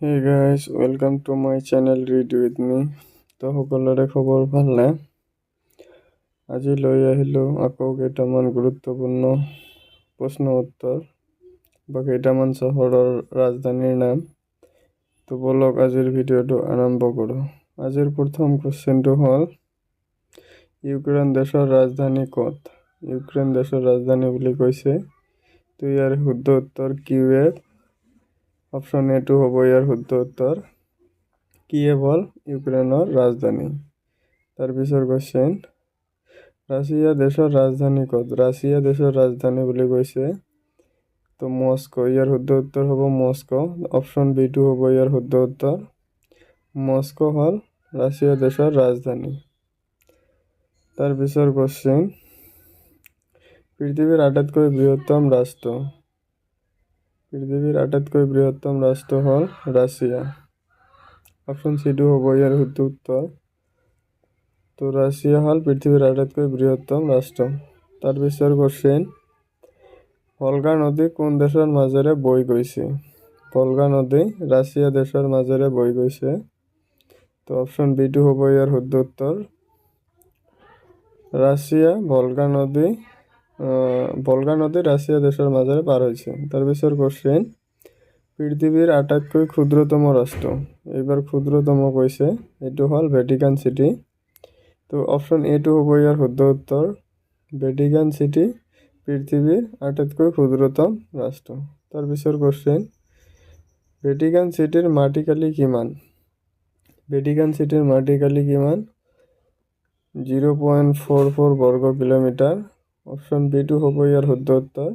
Hey guys, welcome to my channel Read with me. তো সকলোৰে খবৰ ভালনে? আজি লৈ আহিলোঁ আকৌ কেইটামান গুৰুত্বপূৰ্ণ প্ৰশ্ন উত্তৰ বা কেইটামান চহৰৰ ৰাজধানীৰ নাম। তো বলক আজিৰ ভিডিঅ'টো আৰম্ভ কৰোঁ। আজিৰ প্ৰথম কুৱেশ্যনটো হ'ল ইউক্ৰেইন দেশৰ ৰাজধানী ক'ত? ইউক্ৰেইন দেশৰ ৰাজধানী বুলি কৈছে। তো ইয়াৰ শুদ্ধ উত্তৰ কিয়েভ। অপশ্যন এটো হ'ব ইয়াৰ শুদ্ধ উত্তৰ। কিয়েভ হ'ল ইউক্ৰেইনৰ ৰাজধানী। তাৰপিছৰ কুৱেশ্যন, ৰাছিয়া দেশৰ ৰাজধানী ক'ত? ৰাছিয়া দেশৰ ৰাজধানী বুলি কৈছে তো মস্কো। ইয়াৰ শুদ্ধ উত্তৰ হ'ব মস্কো। অপশ্যন বিটো হ'ব ইয়াৰ শুদ্ধ উত্তৰ। মস্কো হ'ল ৰাছিয়া দেশৰ ৰাজধানী। তাৰপিছৰ কুৱেশ্যন, পৃথিৱীৰ আটাইতকৈ বৃহত্তম ৰাষ্ট্ৰ। পৃথিৱীৰ আটাইতকৈ বৃহত্তম ৰাষ্ট্ৰ হ'ল ৰাছিয়া। অপশ্যন চিটো হ'ব ইয়াৰ শুদ্ধ উত্তৰ। তো ৰাছিয়া হ'ল পৃথিৱীৰ আটাইতকৈ বৃহত্তম ৰাষ্ট্ৰ। তাৰপিছৰ কুৱেশ্যন, ভলগা নদী কোন দেশৰ মাজেৰে বৈ গৈছে? ভলগা নদী ৰাছিয়া দেশৰ মাজেৰে বৈ গৈছে। তো অপশ্যন বিটো হ'ব ইয়াৰ শুদ্ধ উত্তৰ। ভলগা নদী ৰাছিয়া দেশৰ মাজেৰে পাৰ হৈছে। তাৰপিছৰ কুৱেশ্যন, পৃথিৱীৰ আটাইতকৈ ক্ষুদ্ৰতম ৰাষ্ট্ৰ। এইবাৰ ক্ষুদ্ৰতম কৈছে, এইটো হ'ল ভেটিকান চিটি। তো অপশ্যন এটো হ'ব ইয়াৰ শুদ্ধ উত্তৰ। ভেটিকান চিটি পৃথিৱীৰ আটাইতকৈ ক্ষুদ্ৰতম ৰাষ্ট্ৰ। তাৰপিছৰ কুৱেশ্যন, ভেটিকান চিটিৰ মাটিকালি কিমান? ভেটিকান চিটিৰ মাটিকালি কিমান? 0.44 বৰ্গ কিলোমিটাৰ। অপশ্যন বিটো হ'ব ইয়াৰ শুদ্ধ উত্তৰ।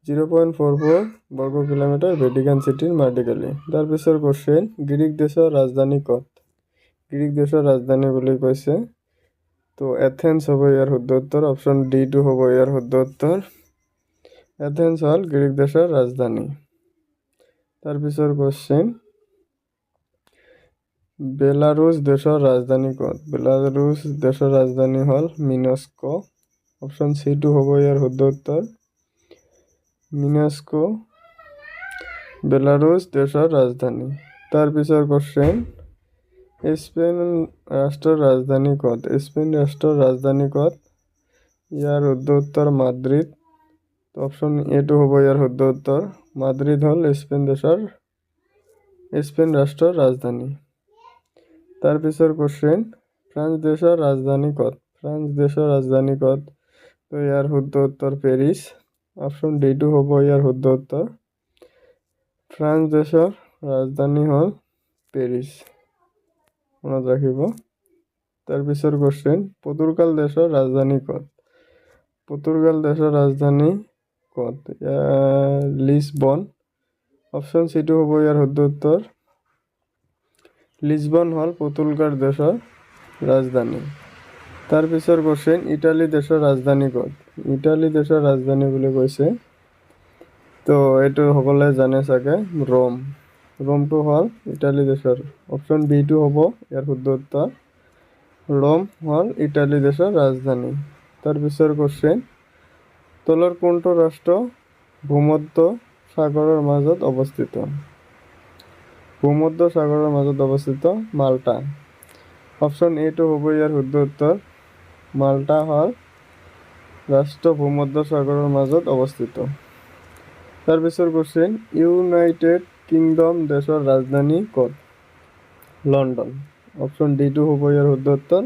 0.44 বৰ্গ কিলোমিটাৰ ভেটিকান চিটিৰ মাটিকালি। তাৰপিছৰ কুৱেশ্যন, গ্ৰীক দেশৰ ৰাজধানী ক'ত? গ্ৰীক দেশৰ ৰাজধানী বুলি কৈছে তো এথেন্স হ'ব ইয়াৰ শুদ্ধ উত্তৰ। অপশ্যন ডিটো হ'ব ইয়াৰ শুদ্ধ উত্তৰ। এথেন্স হ'ল গ্ৰীক দেশৰ ৰাজধানী। তাৰপিছৰ কুৱেশ্যন, বেলাৰুছ দেশৰ ৰাজধানী ক'ত? বেলাৰুছ দেশৰ ৰাজধানী হ'ল মিনস্ক। অপশ্যন চিটো হ'ব ইয়াৰ শুদ্ধ উত্তৰ। মিনস্ক বেলাৰুছ দেশৰ ৰাজধানী। তাৰপিছৰ কুৱেশ্যন, স্পেইন ৰাষ্ট্ৰৰ ৰাজধানী ক'ত? স্পেইন ৰাষ্ট্ৰৰ ৰাজধানী ক'ত? ইয়াৰ শুদ্ধ উত্তৰ মাদ্ৰিদ। অপশ্যন এটো হ'ব ইয়াৰ শুদ্ধ উত্তৰ। মাদ্ৰিদ হ'ল স্পেইন ৰাষ্ট্ৰৰ ৰাজধানী। তাৰপিছৰ কুৱেশ্যন, ফ্ৰান্স দেশৰ ৰাজধানী ক'ত? ফ্ৰান্স দেশৰ ৰাজধানী ক'ত? তো ইয়াৰ শুদ্ধ উত্তৰ পেৰিছ। অপশ্যন ডিটো হ'ব ইয়াৰ শুদ্ধ উত্তৰ। ফ্ৰান্স দেশৰ ৰাজধানী হ'ল পেৰিছ। মনত ৰাখিব। তাৰপিছৰ কুৱেশ্যন, পৰ্তুগাল দেশৰ ৰাজধানী ক'ত? পৰ্তুগাল দেশৰ ৰাজধানী ক'ত? লিছবন। অপশ্যন চিটো হ'ব ইয়াৰ শুদ্ধ উত্তৰ। লিছবন হ'ল পৰ্তুগাল দেশৰ ৰাজধানী। তাৰপিছৰ কুৱেশ্যন, ইটালী দেশৰ ৰাজধানী ক'ত? ইটালী দেশৰ ৰাজধানী বুলি কৈছে তো এইটো সকলোৱে জানে চাগে, ৰোম। ৰোমটো হ'ল ইটালী দেশৰ। অপশ্যন বিটো হ'ব ইয়াৰ শুদ্ধ উত্তৰ। ৰোম হ'ল ইটালী দেশৰ ৰাজধানী। তাৰপিছৰ কুৱেশ্যন, তলৰ কোনটো ৰাষ্ট্ৰ ভূমধ্য সাগৰৰ মাজত অৱস্থিত? ভূমধ্য সাগৰৰ মাজত অৱস্থিত মাল্টা। অপশ্যন এটো হ'ব ইয়াৰ শুদ্ধ উত্তৰ। মাল্টা হ'ল ৰাষ্ট্ৰ ভূমধ্য সাগৰৰ মাজত অৱস্থিত। তাৰপিছৰ কুৱেশ্যন, ইউনাইটেড কিংডম দেশৰ ৰাজধানী ক'ত? লণ্ডন। অপশ্যন ডিটো হ'ব ইয়াৰ শুদ্ধ উত্তৰ।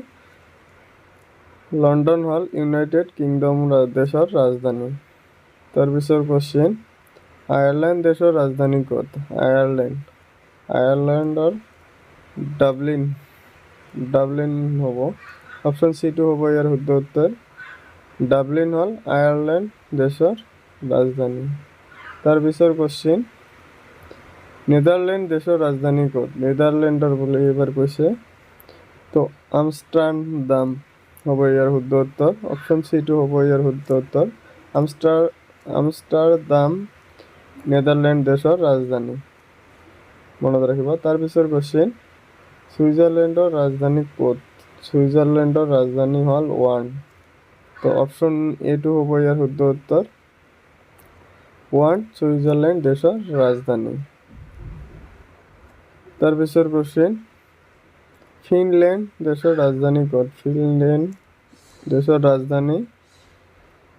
লণ্ডন হ'ল ইউনাইটেড কিংডম দেশৰ ৰাজধানী। তাৰপিছৰ কুৱেশ্যন, আয়াৰলেণ্ড দেশৰ ৰাজধানী ক'ত? আয়াৰলেণ্ডৰ ডাবলিন হ'ব। অপশ্যন চিটো হ'ব ইয়াৰ শুদ্ধ উত্তৰ। ডাবলিন হ'ল আয়াৰলেণ্ড দেশৰ ৰাজধানী। তাৰপিছৰ কুৱেশ্যন, নেদাৰলেণ্ড দেশৰ ৰাজধানী ক'ত? নেদাৰলেণ্ডৰ বুলি এইবাৰ কৈছে তো আমষ্টাৰডাম হ'ব ইয়াৰ শুদ্ধ উত্তৰ। অপশ্যন চিটো হ'ব ইয়াৰ শুদ্ধ উত্তৰ। আমষ্টাৰডাম নেদাৰলেণ্ড দেশৰ ৰাজধানী। মনত ৰাখিব। তাৰপিছৰ কুৱেশ্যন, ছুইজাৰলেণ্ডৰ ৰাজধানী ক'ত? ছুইজাৰলেণ্ডৰ ৰাজধানী হ'ল বাৰ্ণ। তো অপশ্যন এটো হ'ব ইয়াৰ শুদ্ধ উত্তৰ। বাৰ্ণ ছুইজাৰলেণ্ড দেশৰ ৰাজধানী। তাৰ পিছৰ কোশ্চেন, ফিনলেণ্ড দেশৰ ৰাজধানী ক'ত? ফিনলেণ্ড দেশৰ ৰাজধানী,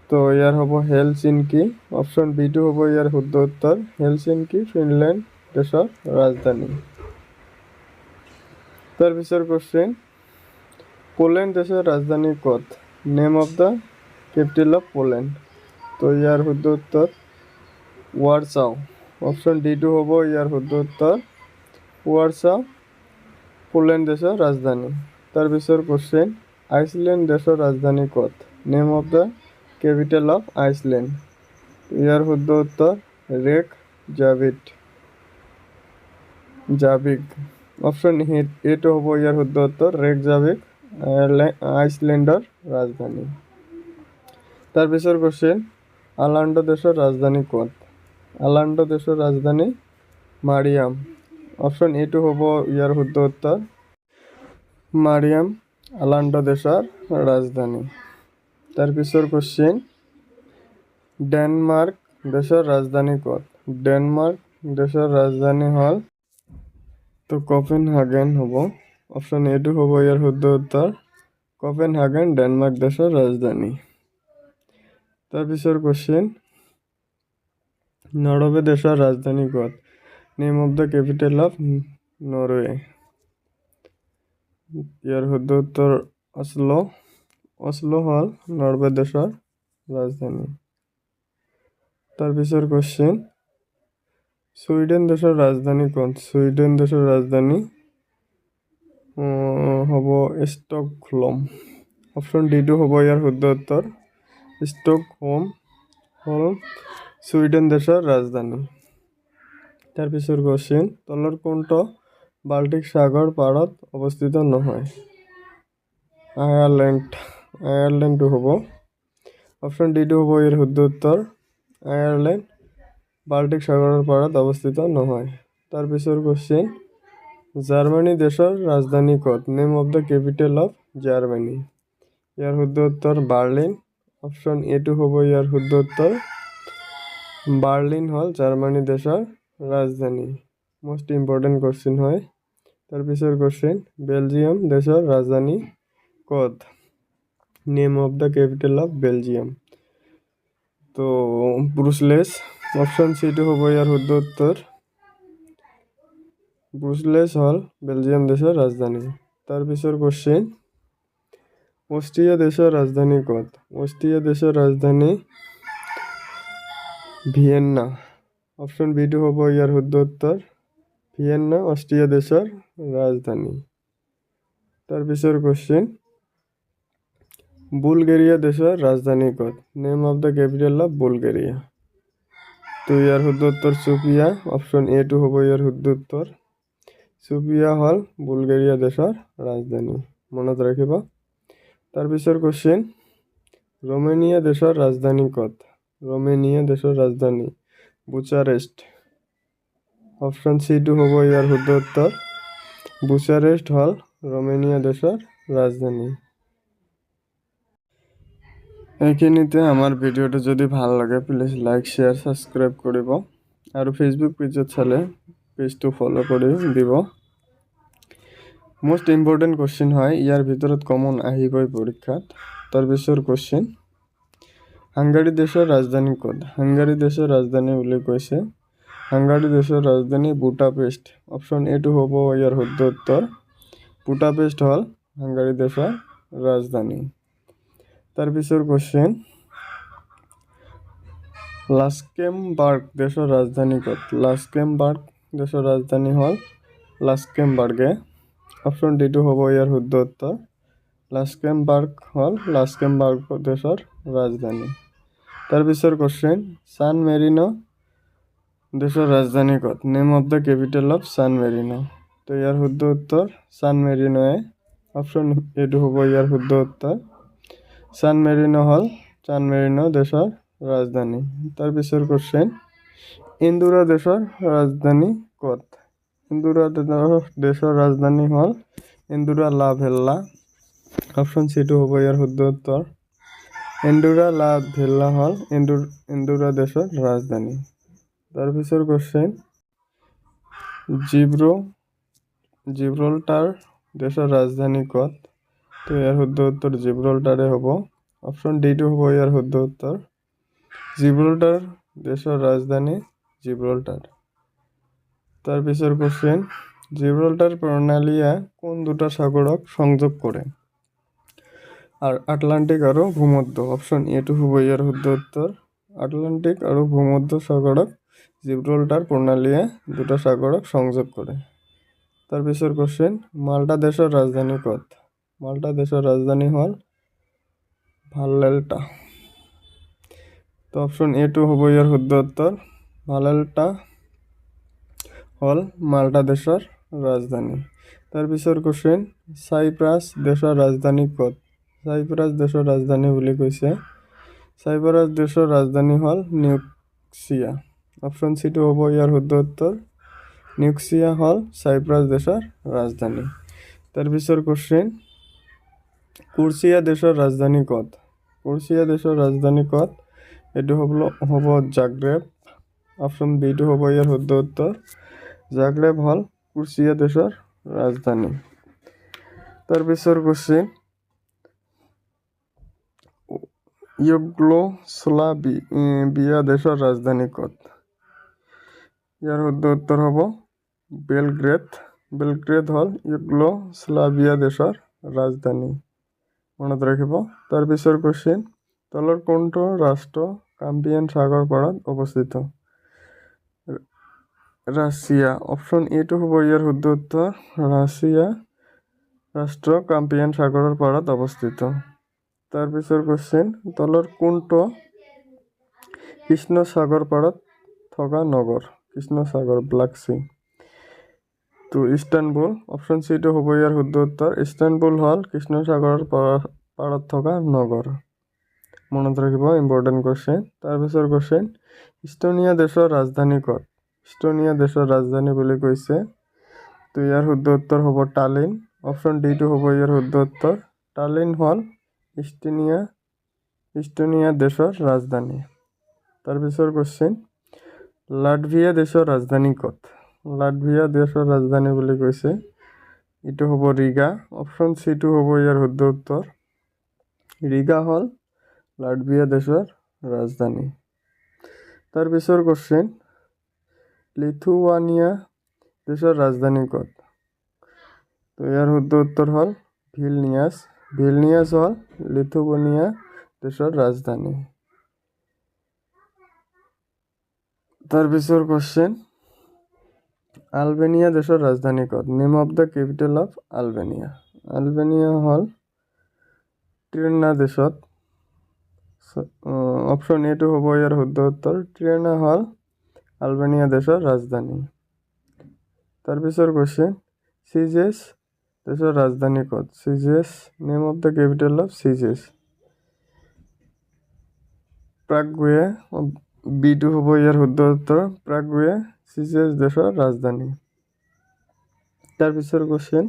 তো ইয়াৰ হ'ব হেলচিনকি। অপশ্যন বিটো হ'ব ইয়াৰ শুদ্ধ উত্তৰ, হেলচিনকি ফিনলেণ্ড দেশৰ ৰাজধানী। তাৰ পিছৰ কোশ্চেন, পোলেণ্ড দেশৰ ৰাজধানী ক'ত? Name of the capital of Poland, তো ইয়াৰ শুদ্ধ উত্তৰ ৱাৰ্চাও। অপশ্যন ডিটো হ'ব ইয়াৰ শুদ্ধ উত্তৰ, ৱাৰ্চাও পোলেণ্ড দেশৰ ৰাজধানী। তাৰ পিছৰ কোশ্চেন, আইচলেণ্ড দেশৰ ৰাজধানী ক'ত? Name of the capital of Iceland, ইয়াৰ শুদ্ধ উত্তৰ ৰেকজাভিক। অপশ্যন এটো হ'ব ইয়াৰ শুদ্ধ উত্তৰ, ৰেকজাভিক আইচলেণ্ডৰ ৰাজধানী। তাৰ পিছৰ কোশ্চেন, আৰ্লাণ্ড দেশৰ ৰাজধানী ক'ত? আৰ্লাণ্ড দেশৰ ৰাজধানী মাৰিয়াম। অপশ্যন এটো হ'ব ইয়াৰ শুদ্ধ উত্তৰ, মাৰিয়াম আৰ্লাণ্ড দেশৰ ৰাজধানী। তাৰ পিছৰ কোশ্চেন, ডেনমাৰ্ক দেশৰ ৰাজধানী ক'ত? ডেনমাৰ্ক দেশৰ ৰাজধানী হ'ল তো কপেনহাগেন হ'ব। অপশ্যন এটো হ'ব ইয়াৰ শুদ্ধ উত্তৰ, কপেনহাগেন ডেনমাৰ্ক দেশৰ ৰাজধানী। তাৰ পিছৰ কোশ্চেন, নৰৱে দেশৰ ৰাজধানী ক'ত? Name of the capital of Norway, ইয়াৰ শুদ্ধ উত্তৰ অছলো। অছলো হ'ল নৰৱে দেশৰ ৰাজধানী। তাৰ পিছৰ কোশ্চেন, ছুইডেন দেশৰ ৰাজধানী ক'ত? ছুইডেন দেশৰ ৰাজধানী হ'ব ষ্টকহোম। অপশ্যন ডিটো হ'ব ইয়াৰ শুদ্ধ উত্তৰ, ষ্টকহোম হ'ল ছুইডেন দেশৰ ৰাজধানী। তাৰ পিছৰ কোশ্চেন, তলৰ কোনটো বাল্টিক সাগৰ পাৰত অৱস্থিত নহয়? আয়াৰলেণ্ডটো হ'ব। অপশ্যন ডিটো হ'ব ইয়াৰ শুদ্ধ উত্তৰ, আয়াৰলেণ্ড বাল্টিক সাগৰৰ পাৰত অৱস্থিত নহয়। তাৰ পিছৰ কোশ্চেন, জাৰ্মানী দেশৰ ৰাজধানী ক'ত? Name of the capital of Germany, ইয়াৰ শুদ্ধ উত্তৰ বাৰ্লিন। অপশ্যন এটো হ'ব ইয়াৰ শুদ্ধ উত্তৰ, বাৰ্লিন হ'ল জাৰ্মানী দেশৰ ৰাজধানী। মোষ্ট ইম্পৰ্টেণ্ট কোশ্চেন হয়। তাৰ পিছৰ কোশ্চেন, বেলজিয়াম দেশৰ ৰাজধানী ক'ত? Name of the capital of Belgium, তো ব্ৰুসেলছ। অপশ্যন সিটো হ'ব ইয়াৰ শুদ্ধ উত্তৰ, ব্ৰুসেলছ হ'ল বেলজিয়াম দেশৰ ৰাজধানী। তাৰ পিছৰ কোশ্চেন, অষ্ট্ৰিয়া দেশৰ ৰাজধানী ক'ত? অষ্ট্ৰিয়া দেশৰ ৰাজধানী ভিয়েনা। অপশ্যন বিটো হ'ব ইয়াৰ শুদ্ধ উত্তৰ, ভিয়েনা অষ্ট্ৰিয়া দেশৰ ৰাজধানী। তাৰ পিছৰ কোশ্চেন, বুলগেৰিয়া দেশৰ ৰাজধানী ক'ত? Name of the capital of Bulgaria, তো ইয়াৰ শুদ্ধ উত্তৰ সোফিয়া। অপশ্যন এটো হ'ব ইয়াৰ শুদ্ধ উত্তৰ, সোফিয়া হ'ল বুলগেৰিয়া দেশৰ ৰাজধানী, মনত ৰাখিব। তাৰ পিছৰ কোশ্চেন, ৰোমেনিয়া দেশৰ ৰাজধানী ক'ত? ৰোমেনিয়া দেশৰ ৰাজধানী বুচাৰেষ্ট। অপশ্যন সিটো হ'ব ইয়াৰ শুদ্ধ উত্তৰ, বুচাৰেষ্ট হ'ল ৰোমেনিয়া দেশৰ ৰাজধানী। এইখিনিতে আমাৰ ভিডিঅ'টো যদি ভাল লাগে প্লিজ লাইক শ্বেয়াৰ ছাবস্ক্ৰাইব কৰিব, আৰু ফেচবুক পেজত চালে পেজটো ফ'ল' কৰি দিব। মোষ্ট ইম্পৰ্টেণ্ট কোশ্চেন হয়, ইয়াৰ ভিতৰত কমন আহিবই পৰীক্ষাত। তাৰ পিছৰ কোশ্চেন, হাংগাৰী দেশৰ ৰাজধানী ক'ত? হাংগাৰী দেশৰ ৰাজধানী বুলি কৈছে, হাংগাৰী দেশৰ ৰাজধানী বুটাপেষ্ট। অপশ্যন এটো হ'ব ইয়াৰ শুদ্ধ উত্তৰ, বুটাপেষ্ট হ'ল হাংগাৰী দেশৰ ৰাজধানী। তাৰ পিছৰ কোশ্চেন, লাক্সেমবাৰ্গ দেশৰ ৰাজধানী ক'ত? লাক্সেমবাৰ্গ দেশৰ ৰাজধানী হ'ল লাক্সেমবাৰ্গে। অপশ্যন ডিটো হ'ব ইয়াৰ শুদ্ধ উত্তৰ, লাক্সেমবাৰ্গ হ'ল লাক্সেমবাৰ্গ দেশৰ ৰাজধানী। তাৰ পিছৰ কোশ্চেন, সান মেৰিনো দেশৰ ৰাজধানী ক'ত? Name of the capital of San Marino, তো ইয়াৰ শুদ্ধ উত্তৰ সান মেৰিনোৱে। অপশ্যন এটো হ'ব ইয়াৰ শুদ্ধ উত্তৰ, সান মেৰিনো হ'ল সান মেৰিনো দেশৰ ৰাজধানী। তাৰ পিছৰ কোশ্চেন, ইন্দোৰা দেশৰ ৰাজধানী ক'ত? ইন্দোৰা দেশৰ ৰাজধানী হ'ল ইন্দোৰা লা ভেল্লা। অপশ্যন সিটো হ'ব ইয়াৰ শুদ্ধ উত্তৰ, ইন্দোৰা লা ভেল্লা হ'ল ইন্দোৰা দেশৰ ৰাজধানী। তাৰ পিছৰ কোশ্চেন, জিব্ৰল্টাৰ দেশৰ ৰাজধানী ক'ত? তো ইয়াৰ শুদ্ধ উত্তৰ জিব্ৰল্টাৰে হ'ব। অপশ্যন ডিটো হ'ব ইয়াৰ শুদ্ধ উত্তৰ। জিব্ৰল্টাৰ দেশৰ ৰাজধানী জিব্ৰল্টাৰ। তাৰপিছৰ কোশ্চেন, জিব্ৰল্টাৰ প্ৰণালীয়ে কোন দুটা সাগৰক সংযোগ কৰে? আৰ আটলান্টিক আৰু ভূমধ্য। অপশ্যন এটো হ'ব ইয়াৰ শুদ্ধ উত্তৰ। আটলান্টিক আৰু ভূমধ্য সাগৰক জিব্ৰল্টাৰ প্ৰণালীয়ে দুটা সাগৰক সংযোগ কৰে। তাৰপিছৰ কোশ্চেন, মাল্টা দেশৰ ৰাজধানী ক'ত? মাল্টা দেশৰ ৰাজধানী হ'ল ভালেল্টা। তো অপশ্যন এটো হ'ব ইয়াৰ শুদ্ধ উত্তৰ। ভালেল্টা হ'ল মাল্টা দেশৰ ৰাজধানী। তাৰপিছৰ কোশ্চেন, সাইপ্ৰাছ দেশৰ ৰাজধানী ক'ত? সাইপ্ৰাছ দেশৰ ৰাজধানী বুলি কৈছে। সাইপ্ৰাছ দেশৰ ৰাজধানী হ'ল নিউকচিয়া। অপশ্যন চিটো হ'ব ইয়াৰ শুদ্ধ উত্তৰ। নিউকচিয়া হ'ল সাইপ্ৰাছ দেশৰ ৰাজধানী। তাৰপিছৰ কোশ্চেন, কুৰ্চিয়া দেশৰ ৰাজধানী ক'ত? কুৰ্চিয়া দেশৰ ৰাজধানী ক'ত? এইটো হ'ব জাগ্ৰেব। অপশ্যন বিটো হ'ব ইয়াৰ শুদ্ধ উত্তৰ। জাগ্ৰেব হ'ল কুৰ্চিয়া দেশৰ ৰাজধানী। তাৰপিছৰ কোশ্চেন, ইউগোস্লাভিয়া দেশৰ ৰাজধানী ক'ত? ইয়াৰ শুদ্ধ উত্তৰ হ'ব বেলগ্ৰেড। বেলগ্ৰেড হ'ল ইউগোস্লাভিয়া দেশৰ ৰাজধানী, মনত ৰাখিব। তাৰপিছৰ কোশ্চেন, তলৰ কোনটো ৰাষ্ট্ৰ কাস্পিয়ান সাগৰ পাৰত অৱস্থিত? ৰাছিয়া। অপশ্যন এটো হ'ব ইয়াৰ শুদ্ধ উত্তৰ। ৰাছিয়া ৰাষ্ট্ৰ কাস্পিয়ান সাগৰৰ পাৰত অৱস্থিত। তাৰপিছৰ কোশ্চেন, তলৰ কোনটো কৃষ্ণ সাগৰ পাৰত থকা নগৰ? কৃষ্ণ সাগৰ, ব্লাক সি। তো ইস্তানবুল। অপশ্যন চিটো হ'ব ইয়াৰ শুদ্ধ উত্তৰ। ইস্তানবুল হ'ল কৃষ্ণ সাগৰৰ পাৰত থকা নগৰ, মনত ৰাখিব, ইম্পৰ্টেণ্ট কোশ্চেন। তাৰপিছৰ কোশ্চেন, ইষ্টনিয়া দেশৰ ৰাজধানী ক'ত? ইষ্টনিয়া দেশৰ ৰাজধানী বুলি কৈছে। তো ইয়াৰ শুদ্ধ উত্তৰ হ'ব টালিন। অপশ্যন ডিটো হ'ব ইয়াৰ শুদ্ধ উত্তৰ। টালিন হ'ল ইষ্টনিয়া দেশৰ ৰাজধানী। তাৰপিছৰ কোশ্চেন, লাটভিয়া দেশৰ ৰাজধানী ক'ত? লাটভিয়া দেশৰ ৰাজধানী বুলি কৈছে। এইটো হ'ব ৰিগা। অপশ্যন চিটো হ'ব ইয়াৰ শুদ্ধ উত্তৰ। ৰিগা হ'ল লাটভিয়া দেশৰ ৰাজধানী। তাৰপিছৰ কোশ্চেন, লিথুৱানিয়া দেশৰ ৰাজধানী ক'ত? তো ইয়াৰ শুদ্ধ উত্তৰ হ'ল ভিলনিয়াছ। ভিলনিয়াছ হ'ল লিথুৱানিয়া দেশৰ ৰাজধানী। তাৰপিছৰ কোশ্চেন, আলবেনিয়া দেশৰ ৰাজধানী ক'ত? Name of the capital of Albania. Albania হ'ল টিৰেনা দেশত। অপশ্যন এটো হ'ব ইয়াৰ শুদ্ধ উত্তৰ। টিৰেনা হ'ল আলবেনিয়া দেশৰ ৰাজধানী। তাৰপিছৰ কোশ্চেন, চিজেছ দেশৰ ৰাজধানী ক'ত? Czechia, name of the capital of Czechia. Prague. বিটো হ'ব ইয়াৰ শুদ্ধ উত্তৰ। প্ৰাগৱে চিজেছ দেশৰ ৰাজধানী। তাৰপিছৰ কোশ্চেন,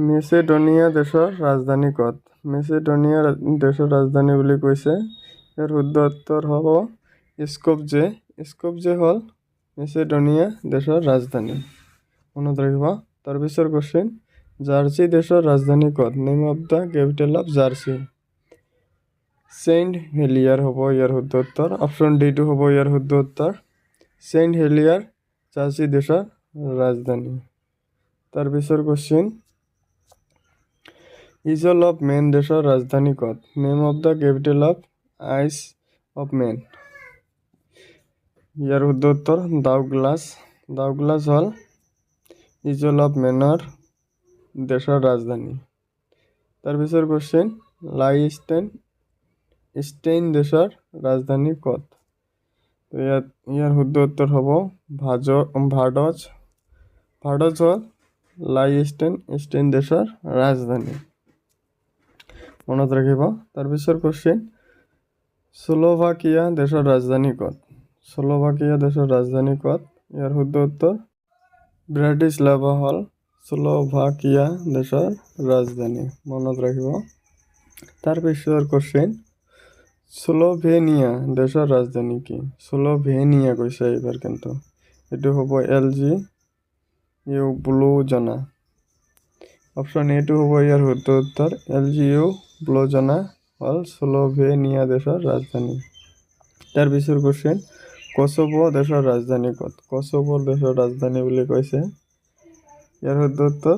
মেচেডনিয়া দেশৰ ৰাজধানী ক'ত? মেচেডনিয়া দেশৰ ৰাজধানী বুলি কৈছে। ইয়াৰ শুদ্ধ উত্তৰ হ'ব স্কপজে। স্কপজে হ'ল মেচেডনিয়া দেশৰ ৰাজধানী, মনত ৰাখিব। তাৰপিছৰ কোশ্চেন, জাৰ্চি দেশৰ ৰাজধানী ক'ত? Name of the capital of Jersey. Saint Helier হ'ব ইয়াৰ শুদ্ধ উত্তৰ। অপশ্যন ডিটো হ'ব ইয়াৰ শুদ্ধ উত্তৰ। চেইণ্ট হেলিয়াৰ জাৰ্চি দেশৰ ৰাজধানী। তাৰপিছৰ কোশ্চেন, ইজল অফ মেন দেশৰ ৰাজধানী ক'ত? Name of the capital of Isle of Man. ইয়াৰ শুদ্ধ উত্তৰ ডাউগ্লাছ। ডাউগ্লাছ হ'ল ইজল অফ মেনৰ দেশৰ ৰাজধানী। তাৰপিছৰ কোশ্চেন, লাইষ্টেইন দেশৰ ৰাজধানী ক'ত? ইয়াৰ শুদ্ধ উত্তৰ হ'ব ভাৰ্ডজ। ভাৰ্ডজ হ'ল লাইষ্টেইন দেশৰ ৰাজধানী, মনত ৰাখিব। তাৰপিছৰ কোশ্চেন, স্লোভাকিয়া দেশৰ ৰাজধানী ক'ত? স্লোভাকিয়া দেশৰ ৰাজধানী ক'ত? ইয়াৰ শুদ্ধ উত্তৰ ব্ৰাটিস্লাভা হ'ল স্লোভাকিয়া দেশৰ ৰাজধানী, মনত ৰাখিব। তাৰপিছৰ কোশ্চেন, স্লোভেনিয়া দেশৰ ৰাজধানী কি? স্লোভেনিয়া কৈছে এইবাৰ, কিন্তু এইটো হ'ব ইউ ব্লু জনা। অপশ্যন এটো হ'ব ইয়াৰ শুদ্ধ উত্তৰ। এলজিউ ব্লুজনা হ'ল স্লোভেনিয়া দেশৰ ৰাজধানী। তাৰ পিছৰ কোৱেশ্যন, কছোভো দেশৰ ৰাজধানী ক'ত? কছোভোৰ দেশৰ ৰাজধানী বুলি কৈছে। ইয়াৰ শুদ্ধ উত্তৰ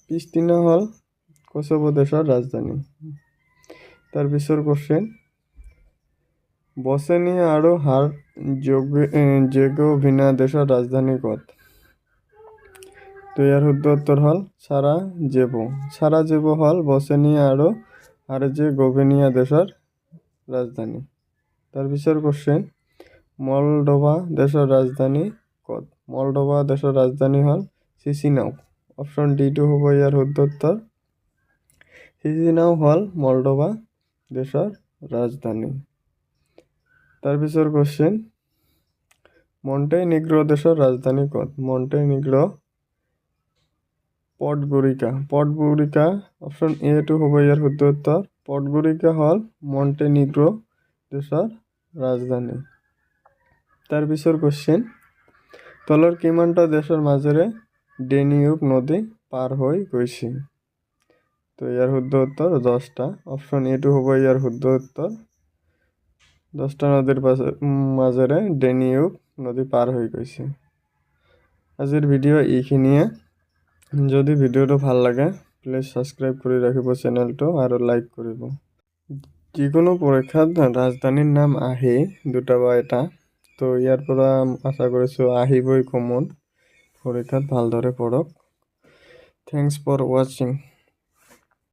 প্ৰিষ্টিনা হ'ল কছোভো দেশৰ ৰাজধানী। তাৰ পিছৰ কোৱেশ্যন, বচনিয়া আৰু হাৰ্জেগোভিনা দেশৰ ৰাজধানী ক'ত? তো ইয়াৰ শুদ্ধ উত্তৰ হ'ল সাৰাজেভো হ'ল বচনিয়া আৰু হাৰ্জেগোভিনা দেশৰ ৰাজধানী। তাৰ পিছৰ কোৱেশ্যন, মলডোভা দেশৰ ৰাজধানী ক'ত? মলডোভা দেশৰ ৰাজধানী হ'ল চিচিনাউ। অপশ্যন ডিটো হ'ব ইয়াৰ শুদ্ধ উত্তৰ। চিচিনাউ হ'ল মলডোভা দেশৰ ৰাজধানী। তাৰ পিছৰ কোৱেশ্যন, মণ্টেনিগ্ৰো দেশৰ ৰাজধানী ক'ত? মণ্টেনিগ্ৰো পডগোৰিকা। অপশ্যন এটো হ'ব ইয়াৰ শুদ্ধ উত্তৰ। পডগোৰিকা হ'ল মণ্টেনিগ্ৰো দেশৰ ৰাজধানী। তাৰ পিছৰ কোৱেশ্যন, তলৰ কিমানটা দেশৰ মাজেৰে ডেনিউব নদী পাৰ হৈ গৈছে? তো ইয়াৰ শুদ্ধ উত্তৰ 10টা। অপশ্যন এটো হ'ব ইয়াৰ শুদ্ধ উত্তৰ। 10টা নদীৰ মাজেৰে ডেনিউব নদী পাৰ হৈ গৈছে। আজিৰ ভিডিঅ' এইখিনিয়ে। যদি ভিডিঅ'টো ভাল লাগে প্লিজ ছাবস্ক্ৰাইব কৰি ৰাখিব চেনেলটো আৰু লাইক কৰিব। যিকোনো পৰীক্ষাত ৰাজধানীৰ নাম আহে 2টা বা 1টা, তো ইয়াৰ পৰা আশা কৰিছোঁ আহিবই কমন। পৰীক্ষাত ভালদৰে পঢ়ক। থেংকছ ফৰ ৱাচিং।